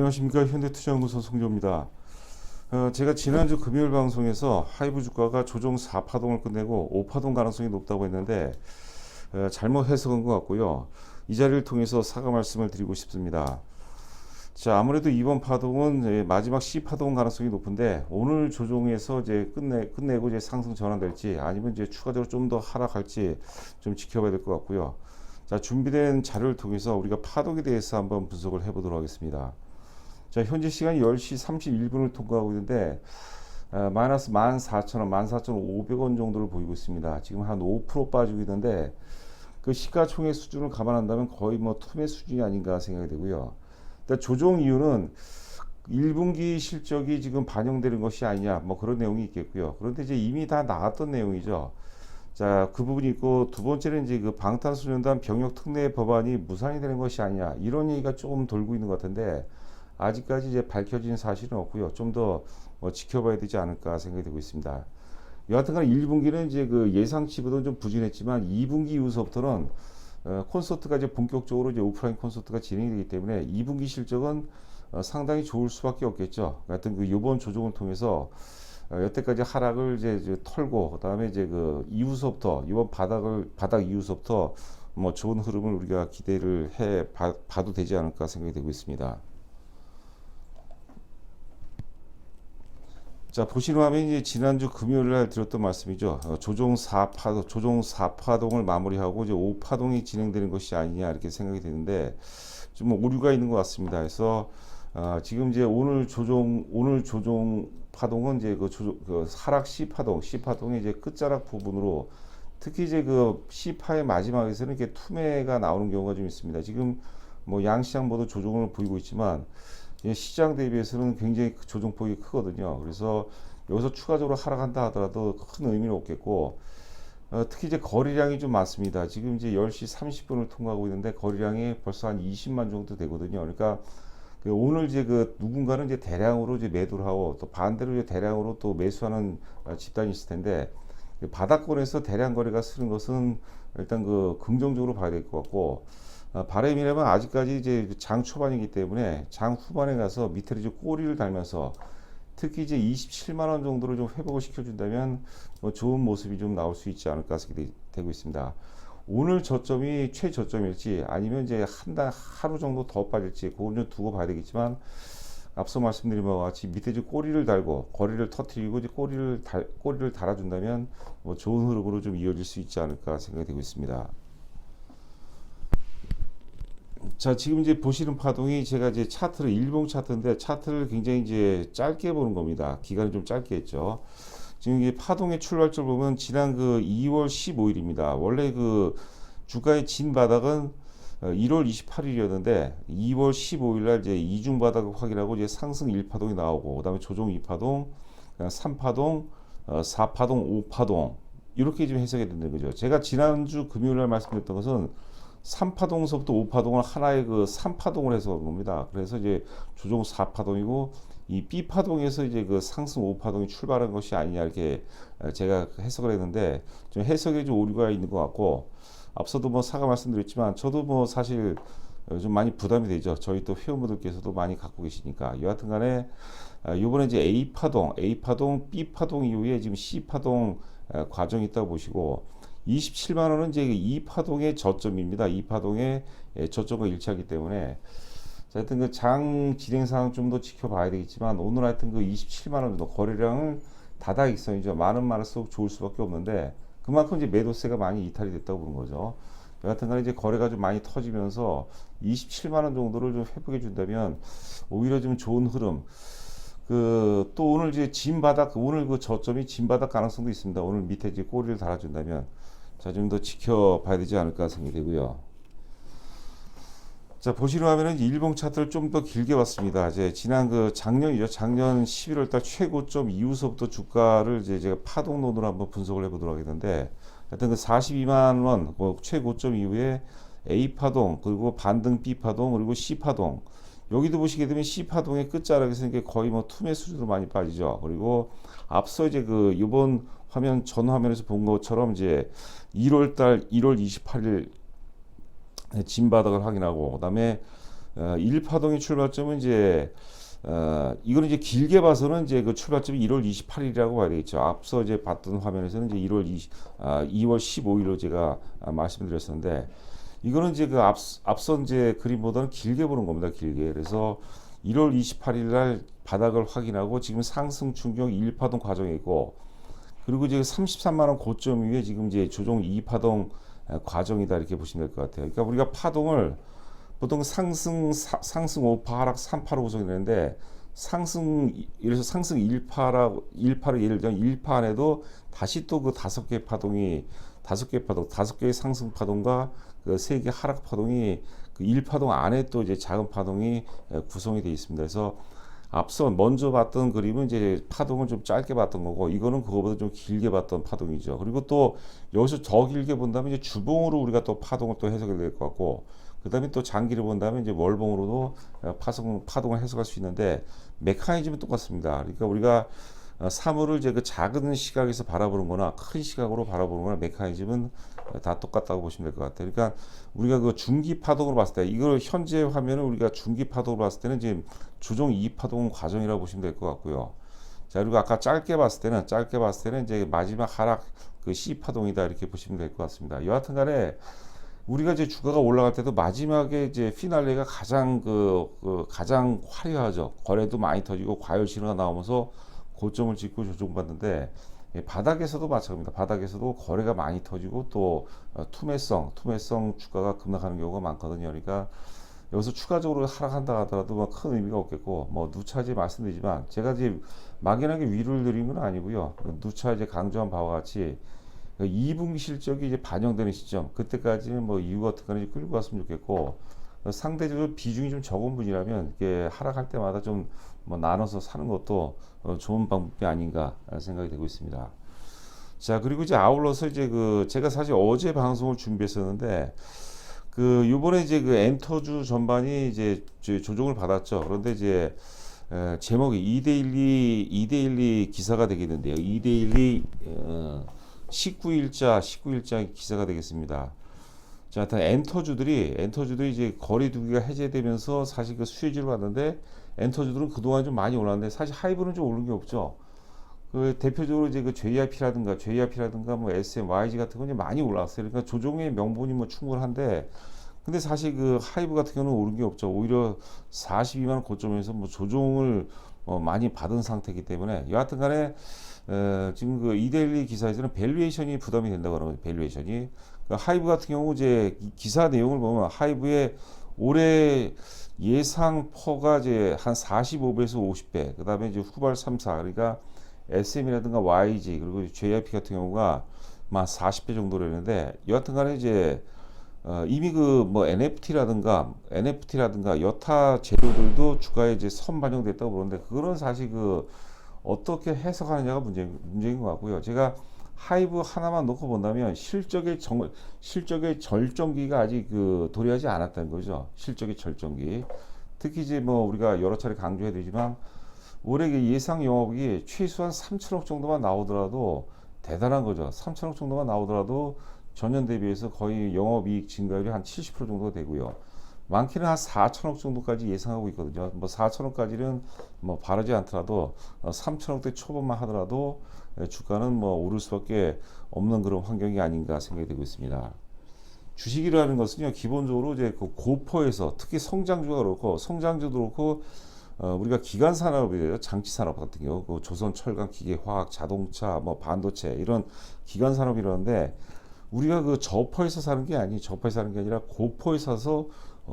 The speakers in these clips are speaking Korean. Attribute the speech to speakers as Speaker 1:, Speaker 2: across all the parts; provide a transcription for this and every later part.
Speaker 1: 안녕하십니까. 현대투자연구소 송조입니다. 제가 지난주 금요일 방송에서 하이브 주가가 조정 4파동을 끝내고 5파동 가능성이 높다고 했는데 잘못 해석한 것 같고요. 이 자리를 통해서 사과 말씀을 드리고 싶습니다. 자, 아무래도 이번 파동은 마지막 C파동 가능성이 높은데 오늘 조정에서 이제 끝내고 이제 상승 전환될지 아니면 이제 추가적으로 좀 더 하락할지 좀 지켜봐야 될 것 같고요. 자, 준비된 자료를 통해서 우리가 파동에 대해서 한번 분석을 해보도록 하겠습니다. 자, 현재 시간이 10시 31분을 통과하고 있는데 마이너스 14,000원, 14,500원 정도를 보이고 있습니다. 지금 한 5% 빠지고 있는데 그 시가총액 수준을 감안한다면 거의 뭐 투매 수준이 아닌가 생각이 되고요. 일단 조정 이유는 1분기 실적이 지금 반영되는 것이 아니냐 뭐 그런 내용이 있겠고요. 그런데 이제 이미 다 나왔던 내용이죠. 자, 그 부분이 있고 두 번째는 이제 그 방탄소년단 병역 특례 법안이 무산이 되는 것이 아니냐 이런 얘기가 조금 돌고 있는 것 같은데 아직까지 이제 밝혀진 사실은 없고요. 좀 더 지켜봐야 되지 않을까 생각이 되고 있습니다. 여하튼간 1분기는 이제 그 예상치보다는 좀 부진했지만 2분기 이후서부터는 콘서트가 이제 본격적으로 이제 오프라인 콘서트가 진행이 되기 때문에 2분기 실적은 상당히 좋을 수밖에 없겠죠. 하여튼 그 이번 조정을 통해서 여태까지 하락을 이제 털고 그다음에 이제 그 이후서부터 이번 바닥 이후서부터 뭐 좋은 흐름을 우리가 기대를 해 봐도 되지 않을까 생각이 되고 있습니다. 자, 보시는 화면이 이제 지난주 금요일 날 드렸던 말씀이죠. 조정 4파동을 마무리하고 이제 5파동이 진행되는 것이 아니냐 이렇게 생각이 되는데 좀 오류가 있는 것 같습니다. 그래서 지금 이제 오늘 조정 파동은 이제 그 하락 C파동의 이제 끝자락 부분으로 특히 이제 그 C파의 마지막에서는 이렇게 투매가 나오는 경우가 좀 있습니다. 지금 뭐 양시장 모두 조정을 보이고 있지만 시장 대비해서는 굉장히 조정폭이 크거든요. 그래서 여기서 추가적으로 하락한다 하더라도 큰 의미는 없겠고 특히 이제 거래량이 좀 많습니다. 지금 이제 10시 30분을 통과하고 있는데 거래량이 벌써 한 20만 정도 되거든요. 그러니까 오늘 이제 그 누군가는 이제 대량으로 이제 매도를 하고 또 반대로 이제 대량으로 또 매수하는 집단이 있을 텐데 바닥권에서 대량 거래가 쓰는 것은 일단 그 긍정적으로 봐야 될 것 같고 바람이라면 아직까지 이제 장 초반이기 때문에 장 후반에 가서 밑에 이제 꼬리를 달면서 특히 이제 27만 원 정도를 좀 회복을 시켜준다면 뭐 좋은 모습이 좀 나올 수 있지 않을까 되고 있습니다. 오늘 저점이 최저점일지 아니면 이제 하루 정도 더 빠질지 그건 좀 두고 봐야 되겠지만 앞서 말씀드린 바와 같이 밑에 이제 꼬리를 달고 거리를 터트리고 이제 꼬리를 달아준다면 뭐 좋은 흐름으로 좀 이어질 수 있지 않을까 생각이 되고 있습니다. 자, 지금 이제 보시는 파동이 제가 이제 차트를 일봉 차트인데 차트를 굉장히 이제 짧게 보는 겁니다. 기간이 좀 짧게 했죠. 지금 이게 파동의 출발점 보면 지난 그 2월 15일입니다. 원래 그 주가의 진 바닥은 1월 28일이었는데 2월 15일 날 이제 이중 바닥을 확인하고 이제 상승 1파동이 나오고 그다음에 조정 2파동, 3파동, 4파동, 5파동 이렇게 좀 해석이 된다는 거죠. 제가 지난주 금요일 날 말씀드렸던 것은 3파동서부터 5파동을 하나의 그 3파동을 해서 온 겁니다. 그래서 이제 조정 4파동이고 이 B파동에서 이제 그 상승 5파동이 출발한 것이 아니냐 이렇게 제가 해석을 했는데 좀 해석에 좀 오류가 있는 것 같고 앞서도 뭐 사과 말씀드렸지만 저도 뭐 사실 좀 많이 부담이 되죠. 저희 또 회원분들께서도 많이 갖고 계시니까 여하튼 간에 요번에 이제 A파동, B파동 이후에 지금 C파동 과정이 있다고 보시고 27만 원은 이제 2파동의 저점입니다. 2파동의 저점과 일치하기 때문에 하여튼 그 장 진행 상황 좀 더 지켜봐야 되겠지만 오늘 하여튼 그 27만 원 정도 거래량을 다다익선이죠. 많을수록 좋을 수밖에 없는데 그만큼 이제 매도세가 많이 이탈이 됐다고 보는 거죠. 여하튼 간에 이제 거래가 좀 많이 터지면서 27만 원 정도를 좀 회복해 준다면 오히려 좀 좋은 흐름. 또 오늘 이제 진바닥 오늘 그 저점이 진바닥 가능성도 있습니다. 오늘 밑에 이제 꼬리를 달아준다면 좀 더 지켜봐야 되지 않을까 생각이 되고요. 자, 보시는 화면은 일봉 차트를 좀 더 길게 봤습니다. 이제 지난 그 작년 11월 달 최고점 이후서부터 주가를 이제 제가 파동론으로 한번 분석을 해보도록 하겠는데 하여튼 그 42만 원 최고점 이후에 A 파동 그리고 반등 B 파동 그리고 C 파동 여기도 보시게 되면 C파동의 끝자락에서 이게 거의 뭐 투매 수준으로 많이 빠지죠. 그리고 앞서 이제 그 이번 화면 전 화면에서 본 것처럼 이제 1월 28일 진바닥을 확인하고 그다음에 1파동의 출발점은 이제 이거는 이제 길게 봐서는 이제 그 출발점이 1월 28일이라고 봐야 되겠죠. 앞서 이제 봤던 화면에서는 이제 2월 15일로 제가 말씀드렸었는데, 이거는 이제 그 앞선 이제 그림보다는 길게 보는 겁니다. 길게. 그래서 1월 28일 날 바닥을 확인하고 지금 상승 충격 1파동 과정에 있고, 그리고 이제 33만 원 고점 위에 지금 이제 조정 2파동 과정이다, 이렇게 보시면 될 것 같아요. 그러니까 우리가 파동을 보통 상승 5파, 하락 3파로 구성되는데, 이래서 상승 1파를 예를 들면 1파 안에도 다시 또 그 5개 파동이, 5개의 상승 파동과 그 3개 하락 파동이, 그 1파동 안에 또 이제 작은 파동이 구성이 되어 있습니다. 그래서 앞서 먼저 봤던 그림은 이제 파동을 좀 짧게 봤던 거고, 이거는 그거보다 좀 길게 봤던 파동이죠. 그리고 또 여기서 더 길게 본다면 이제 주봉으로 우리가 또 파동을 또 해석이 될 것 같고, 그 다음에 또 장기를 본다면 이제 월봉으로도 파동을 해석할 수 있는데, 메커니즘은 똑같습니다. 그러니까 우리가 사물을 이제 그 작은 시각에서 바라보는 거나 큰 시각으로 바라보는 거나 메커니즘은 다 똑같다고 보시면 될 것 같아요. 그러니까 우리가 그 중기 파동으로 봤을 때, 이걸 현재 화면을 우리가 중기 파동으로 봤을 때는 지금 조정 2파동 과정이라고 보시면 될 것 같고요. 자, 그리고 아까 짧게 봤을 때는 이제 마지막 하락 그 C 파동이다, 이렇게 보시면 될 것 같습니다. 여하튼 간에 우리가 이제 주가가 올라갈 때도 마지막에 이제 피날레가 가장 가장 화려하죠. 거래도 많이 터지고 과열 신호가 나오면서 고점을 찍고 조정받는데, 바닥에서도 마찬가지입니다. 바닥에서도 거래가 많이 터지고 또 투매성 주가가 급락하는 경우가 많거든요. 그러니까 여기서 추가적으로 하락한다 하더라도 뭐 큰 의미가 없겠고, 뭐 누차 말씀드리지만, 제가 이제 막연하게 위로를 드린 건 아니고요. 누차 강조한 바와 같이 2분기 실적이 이제 반영되는 시점, 그때까지는 뭐 이유 같은 거는 끌고 갔으면 좋겠고, 상대적으로 비중이 좀 적은 분이라면 이게 하락할 때마다 좀 뭐 나눠서 사는 것도 좋은 방법이 아닌가 생각이 되고 있습니다. 자, 그리고 이제 아울러서 이제 제가 사실 어제 방송을 준비했었는데, 요번에 이제 엔터주 전반이 이제 조정을 받았죠. 그런데 이제 제목이 2대1이 기사가 되겠는데요. 2대1이 19일자 기사가 되겠습니다. 자, 일단 엔터주들이 이제 거리두기가 해제되면서 사실 그 수혜주를 받는데, 엔터주들은 그동안 좀 많이 올랐는데 사실 하이브는 좀 오른 게 없죠. 대표적으로 이제 JYP라든가 뭐 SM, YG 같은 건 이제 많이 올랐어요. 그러니까 조정의 명분이 뭐 충분한데, 근데 사실 하이브 같은 경우는 오른 게 없죠. 오히려 42만 원 고점에서 뭐 조정을 많이 받은 상태이기 때문에, 여하튼 간에 지금 2대1 기사에서는 밸류에이션이 부담이 된다고 하는 거죠. 밸류에이션이. 하이브 같은 경우 이제 기사 내용을 보면, 하이브의 올해 예상 퍼가 이제 한 45배에서 50배, 그 다음에 이제 후발 3사, 그러니까 SM이라든가 YG, 그리고 JYP 같은 경우가 막 40배 정도라는데, 여하튼 간에 이제 이미 뭐 NFT라든가 여타 재료들도 주가에 이제 선반영됐다고 보는데, 그거는 사실 어떻게 해석하느냐가 문제인 것 같고요. 제가 하이브 하나만 놓고 본다면 실적의 절정기가 아직 도래하지 않았다는 거죠. 실적의 절정기. 특히 이제 뭐 우리가 여러 차례 강조해야 되지만, 올해 예상 영업이 최소한 3천억 정도만 나오더라도 대단한 거죠. 3천억 정도만 나오더라도 전년 대비해서 거의 영업이익 증가율이 한 70% 정도가 되고요. 많게는 한 4천억 정도까지 예상하고 있거든요. 뭐 4천억까지는 뭐 바라지 않더라도 3천억대 초반만 하더라도 주가는 뭐 오를 수밖에 없는 그런 환경이 아닌가 생각이 되고 있습니다. 주식이라는 것은요, 기본적으로 이제 고퍼에서, 특히 성장주도 그렇고 우리가 기간 산업이에요. 장치 산업 같은 경우, 조선, 철강, 기계, 화학, 자동차, 뭐 반도체, 이런 기간 산업이라는데, 우리가 저퍼에서 사는 게 아니라 고퍼에 사서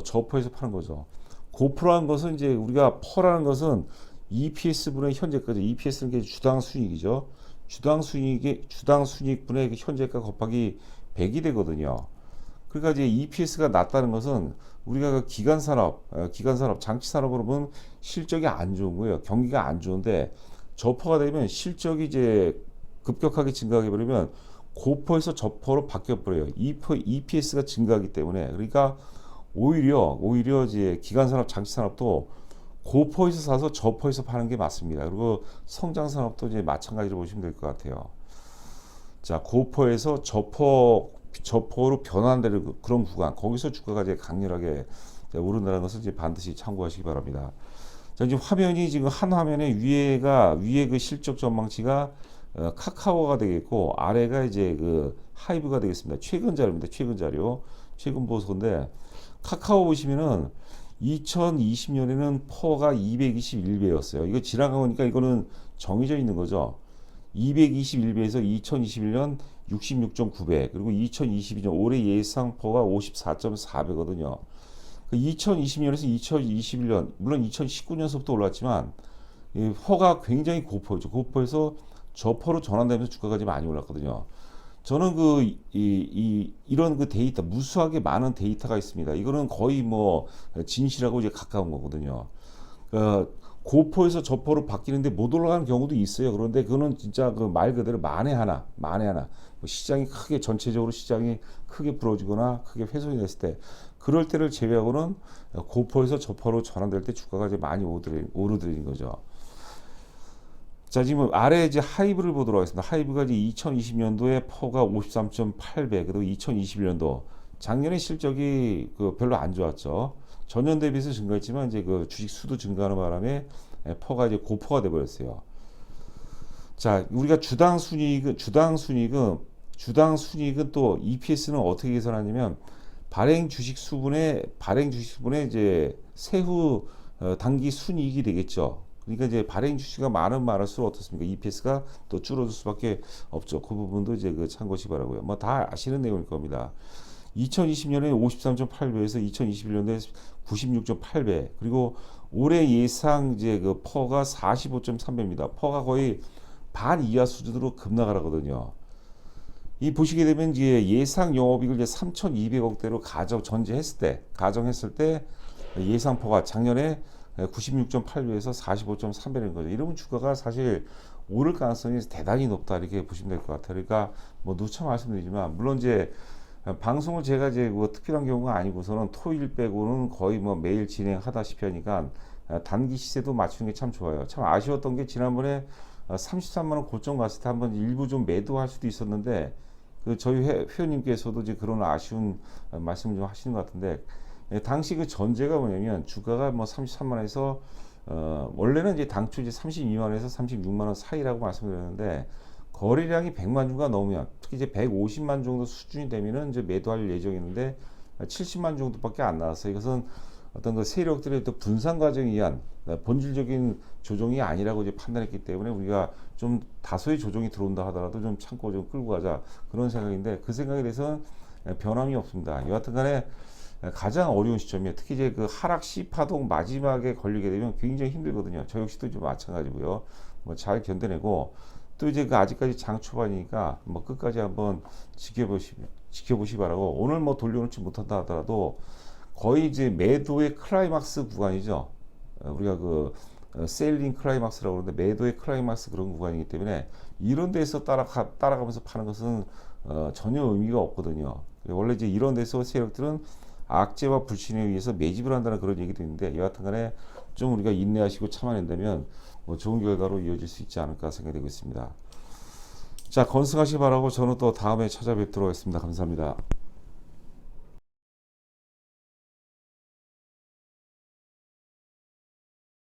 Speaker 1: 저퍼에서 파는 거죠. 고퍼라는 것은 이제 우리가 퍼라는 것은 EPS분의 현재가죠. EPS는 게 주당 순이익이죠. 주당 순이익분의 현재가 곱하기 100이 되거든요. 그러니까 이제 EPS가 낮다는 것은 우리가 기간 산업, 장치 산업으로 보면 실적이 안 좋은 거예요. 경기가 안 좋은데, 저퍼가 되면 실적이 이제 급격하게 증가하게 버리면 고퍼에서 저퍼로 바뀌어 버려요. EPS가 증가하기 때문에. 그러니까 오히려 이제 기간 산업, 장치 산업도 고퍼에서 사서 저퍼에서 파는 게 맞습니다. 그리고 성장 산업도 이제 마찬가지로 보시면 될 것 같아요. 자, 고퍼에서 저퍼로 변환되는 그런 구간, 거기서 주가가 이제 강렬하게 오른다는 것을 이제 반드시 참고하시기 바랍니다. 자, 지금 화면이 지금 한 화면에 위에 그 실적 전망치가 카카오가 되겠고 아래가 이제 그 하이브가 되겠습니다. 최근 자료입니다. 최근 자료, 최근 보고서인데 카카오 보시면은 2020년에는 퍼가 221배였어요. 이거 지나간 거니까 이거는 정해져 있는 거죠. 221배에서 2021년 66.9배, 그리고 2022년 올해 예상 퍼가 54.4배거든요. 2020년에서 2021년, 물론 2019년서부터 올랐지만 퍼가 굉장히 고퍼죠. 고퍼에서 저퍼로 전환되면서 주가가 좀 많이 올랐거든요. 저는 이런 그 데이터, 무수하게 많은 데이터가 있습니다. 이거는 거의 뭐 진실하고 이제 가까운 거거든요. 고퍼에서 저퍼로 바뀌는데 못 올라가는 경우도 있어요. 그런데 그거는 진짜 그 말 그대로 만에 하나. 뭐 시장이 크게, 전체적으로 시장이 크게 부러지거나 크게 훼손이 됐을 때, 그럴 때를 제외하고는 고퍼에서 저퍼로 전환될 때 주가가 이제 많이 오르드리는 거죠. 자, 지금 아래 이제 하이브를 보도록 하겠습니다. 하이브가 이제 2020년도에 퍼가 53.8배, 그리고 2021년도 작년에 실적이 그 별로 안 좋았죠. 전년 대비해서 증가했지만 이제 그 주식 수도 증가하는 바람에 퍼가 이제 고퍼가 돼 버렸어요. 자, 우리가 주당 순이익은 또 EPS는 어떻게 계산하냐면 발행 주식 수분의 이제 세후 단기 순이익이 되겠죠. 그러니까 이제 발행 주식이 많을수록 어떻습니까? EPS가 또 줄어들 수밖에 없죠. 그 부분도 이제 그 참고시 바라고요. 뭐 다 아시는 내용일 겁니다. 2020년에 53.8배에서 2021년에 96.8배, 그리고 올해 예상 이제 그 퍼가 45.3배입니다. 퍼가 거의 반 이하 수준으로 급락하거든요. 이 보시게 되면 이제 예상 영업이익을 이제 3,200억대로 가정했을 때 예상 퍼가 작년에 96.8배에서 45.3배인 거죠. 이러면 주가가 사실 오를 가능성이 대단히 높다, 이렇게 보시면 될 것 같아요. 그러니까 뭐 누차 말씀드리지만, 물론 이제 방송을 제가 이제 뭐 특별한 경우가 아니고서는 토일 빼고는 거의 뭐 매일 진행하다시피 하니까 단기 시세도 맞추는 게 참 좋아요. 참 아쉬웠던 게 지난번에 33만 원 고점 갔을 때 한번 일부 좀 매도할 수도 있었는데, 그 저희 회원님께서도 이제 그런 아쉬운 말씀을 좀 하시는 것 같은데, 당시 그 전제가 뭐냐면 주가가 뭐 33만 원에서 원래는 이제 당초 이제 32만 원에서 36만 원 사이라고 말씀드렸는데, 거래량이 100만 주가 넘으면, 특히 이제 150만 정도 수준이 되면은 이제 매도할 예정이었는데 70만 정도밖에 안 나왔어요. 이것은 어떤 그 세력들의 또 분산 과정에 의한 본질적인 조정이 아니라고 이제 판단했기 때문에, 우리가 좀 다소의 조정이 들어온다 하더라도 좀 참고 좀 끌고 가자, 그런 생각인데, 그 생각에 대해서는 변함이 없습니다. 여하튼간에 가장 어려운 시점이에요. 특히 이제 그 하락 C파동 마지막에 걸리게 되면 굉장히 힘들거든요. 저 역시도 좀 마찬가지고요. 뭐 잘 견뎌내고, 또 이제 그 아직까지 장 초반이니까 뭐 끝까지 한번 지켜보시 바라고, 오늘 뭐 돌려놓지 못한다 하더라도 거의 이제 매도의 클라이막스 구간이죠. 우리가 그 셀링 클라이막스라고 그러는데, 매도의 클라이막스 그런 구간이기 때문에 이런 데서 따라가면서 파는 것은 전혀 의미가 없거든요. 원래 이제 이런 데서 세력들은 악재와 불신에 의해서 매집을 한다는 그런 얘기도 있는데, 여하튼간에 좀 우리가 인내하시고 참아낸다면 뭐 좋은 결과로 이어질 수 있지 않을까 생각되고 있습니다. 자, 건승하시 바라고 저는 또 다음에 찾아뵙도록 하겠습니다. 감사합니다.